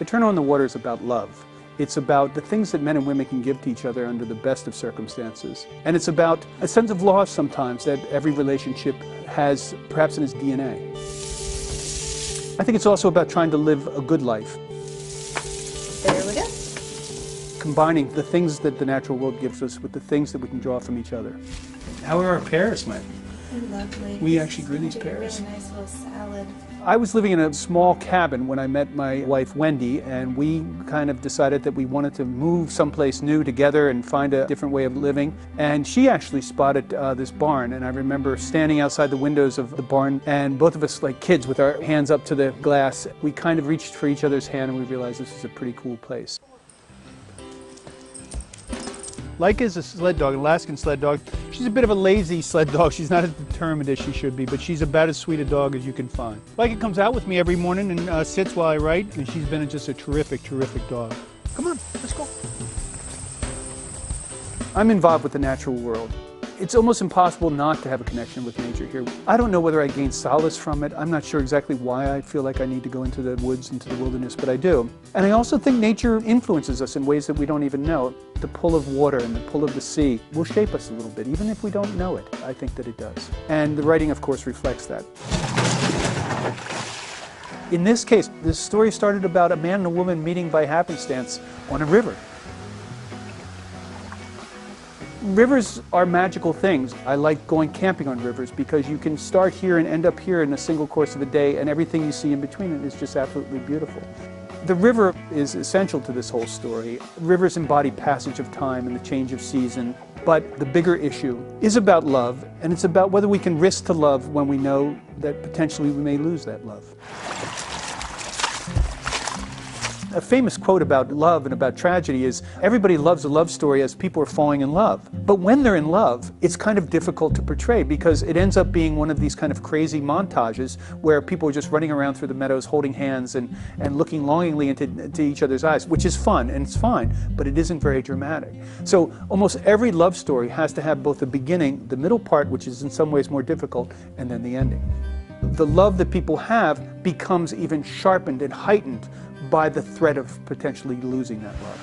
Eternal in the Water is about love. It's about the things that men and women can give to each other under the best of circumstances. And it's about a sense of loss sometimes that every relationship has, perhaps in its DNA. I think it's also about trying to live a good life. There we go. Combining the things that the natural world gives us with the things that we can draw from each other. How are our pears, Mike? They're lovely. We actually grew these pears. A really nice little salad. I was living in a small cabin when I met my wife Wendy, and we kind of decided that we wanted to move someplace new together and find a different way of living. And she actually spotted this barn, and I remember standing outside the windows of the barn, and both of us, like kids with our hands up to the glass, we kind of reached for each other's hand and we realized this is a pretty cool place. Leica is a sled dog, an Alaskan sled dog. She's a bit of a lazy sled dog. She's not as determined as she should be, but she's about as sweet a dog as you can find. Leica comes out with me every morning and sits while I write, and she's been just a terrific, terrific dog. Come on, let's go. I'm involved with the natural world. It's almost impossible not to have a connection with nature here. I don't know whether I gain solace from it. I'm not sure exactly why I feel like I need to go into the woods, into the wilderness, but I do. And I also think nature influences us in ways that we don't even know. The pull of water and the pull of the sea will shape us a little bit, even if we don't know it. I think that it does. And the writing, of course, reflects that. In this case, this story started about a man and a woman meeting by happenstance on a river. Rivers are magical things. I like going camping on rivers because you can start here and end up here in a single course of a day, and everything you see in between it is just absolutely beautiful. The river is essential to this whole story. Rivers embody passage of time and the change of season, but the bigger issue is about love, and it's about whether we can risk to love when we know that potentially we may lose that love. A famous quote about love and about tragedy is, everybody loves a love story as people are falling in love. But when they're in love, it's kind of difficult to portray because it ends up being one of these kind of crazy montages where people are just running around through the meadows holding hands and looking longingly into each other's eyes, which is fun and it's fine, but it isn't very dramatic. So almost every love story has to have both the beginning, the middle part, which is in some ways more difficult, and then the ending. The love that people have becomes even sharpened and heightened by the threat of potentially losing that love.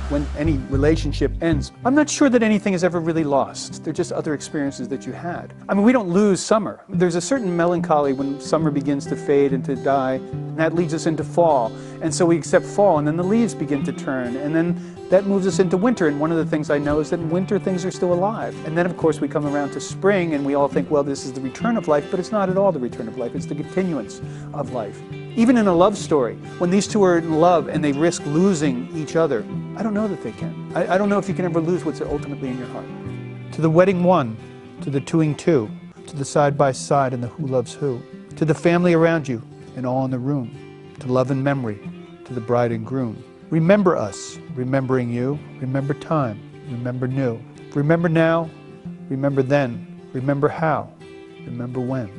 When any relationship ends, I'm not sure that anything is ever really lost. They're just other experiences that you had. I mean, we don't lose summer. There's a certain melancholy when summer begins to fade and to die, and that leads us into fall. And so we accept fall, and then the leaves begin to turn, and then that moves us into winter. And one of the things I know is that in winter things are still alive. And then, of course, we come around to spring, and we all think, well, this is the return of life, but it's not at all the return of life. It's the continuance of life. Even in a love story, when these two are in love and they risk losing each other, I don't know that they can. I don't know if you can ever lose what's ultimately in your heart. To the wedding one, to the twoing two, to the side by side and the who loves who, to the family around you and all in the room, to love and memory, to the bride and groom. Remember us, remembering you, remember time, remember new. Remember now, remember then, remember how, remember when.